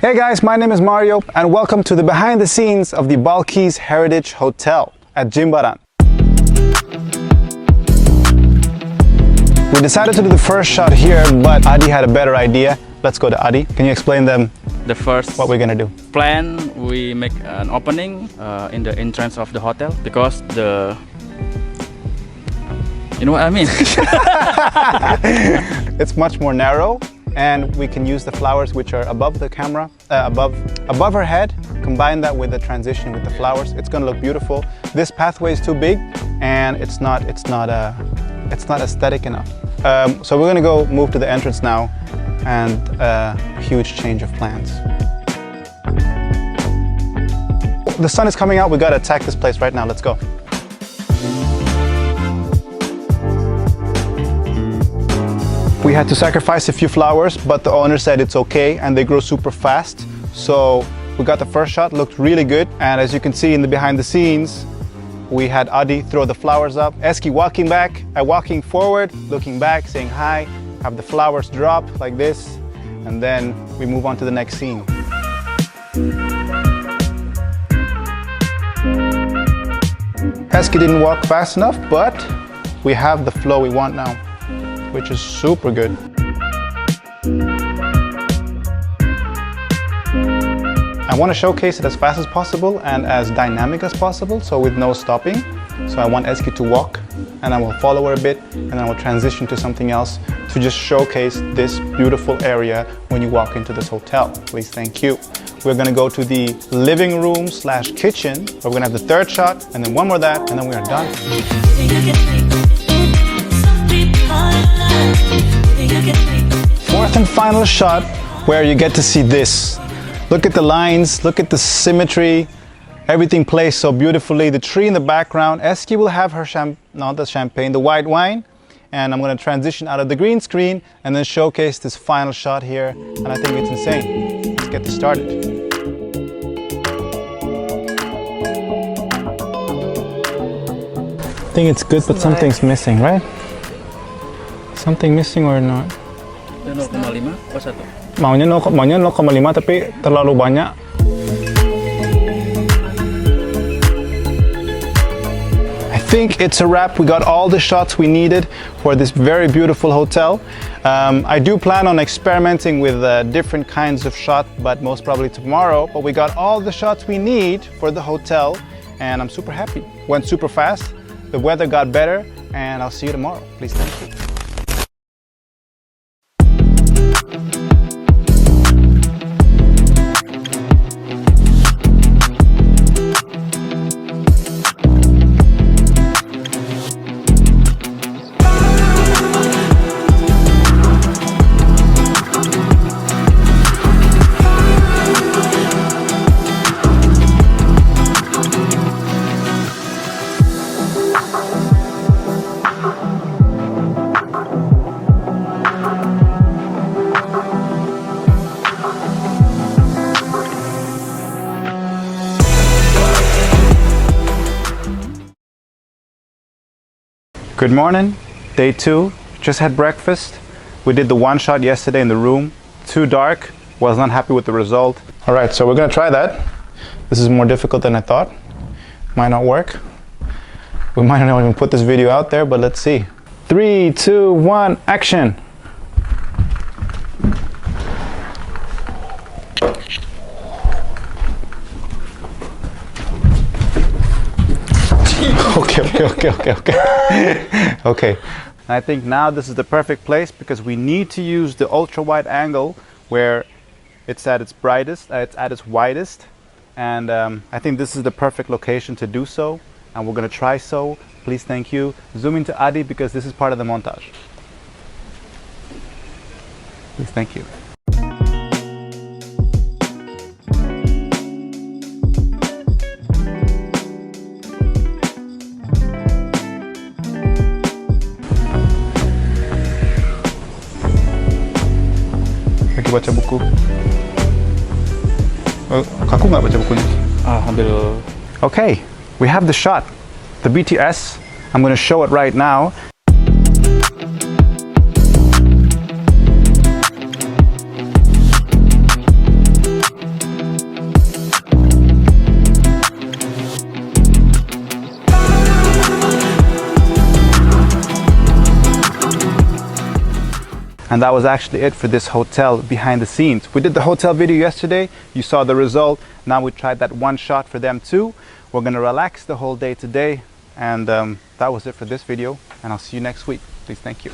Hey guys, my name is Mario and welcome to the behind the scenes of the Balquisse Heritage Hotel at Jimbaran. We decided to do the first shot here, but Adi had a better idea. Let's go to Adi. Can you explain them the first what we're gonna do? plan? We make an opening in the entrance of the hotel because you know what I mean? It's much more narrow and we can use the flowers which are above the camera, above her head. Combine that with the transition with the flowers. It's gonna look beautiful. This pathway is too big and it's not aesthetic enough. So we're gonna go move to the entrance now, and a huge change of plans. The sun is coming out. We gotta attack this place right now. Let's go. We had to sacrifice a few flowers, but the owner said it's okay and they grow super fast. So we got the first shot, looked really good. And as you can see in the behind the scenes, we had Adi throw the flowers up. Eski walking forward, looking back, saying hi, have the flowers drop like this, and then we move on to the next scene. Eski didn't walk fast enough, but we have the flow we want now, which is super good. I want to showcase it as fast as possible and as dynamic as possible, so with no stopping. So I want Eski to walk and I will follow her a bit and I will transition to something else to just showcase this beautiful area when you walk into this hotel. Please, thank you. We're gonna go to the living room / kitchen. We're gonna have the third shot and then one more that and then we are done. Fourth and final shot where you get to see this. Look at the lines, look at the symmetry. Everything plays so beautifully. The tree in the background. Eski will have her the white wine. And I'm gonna transition out of the green screen and then showcase this final shot here. And I think it's insane. Let's get this started. I think it's good, but something's missing, right? Something missing or not? 0,5 o 1? Maunya 0,5 tapi terlalu banyak. I think it's a wrap. We got all the shots we needed for this very beautiful hotel. I do plan on experimenting with different kinds of shots, but most probably tomorrow. But we got all the shots we need for the hotel and I'm super happy. Went super fast. The weather got better and I'll see you tomorrow. Please, thank you. Good morning, day 2, just had breakfast. We did the one shot yesterday in the room, too dark, was not happy with the result. All right, so we're gonna try that. This is more difficult than I thought. Might not work. We might not even put this video out there, but let's see. 3, 2, 1, action. Okay. I think now this is the perfect place because we need to use the ultra wide angle where it's at its brightest, it's at its widest, and I think this is the perfect location to do so, and we're gonna try so. Please, thank you. Zoom into Adi because this is part of the montage. Please, thank you. Baca buku. Aku nggak baca bukunya. Ambil. Okay, we have the shot, the BTS. I'm going to show it right now. And that was actually it for this hotel behind the scenes. We did the hotel video yesterday. You saw the result. Now we tried that one shot for them too. We're gonna relax the whole day today. And that was it for this video. And I'll see you next week. Please, thank you.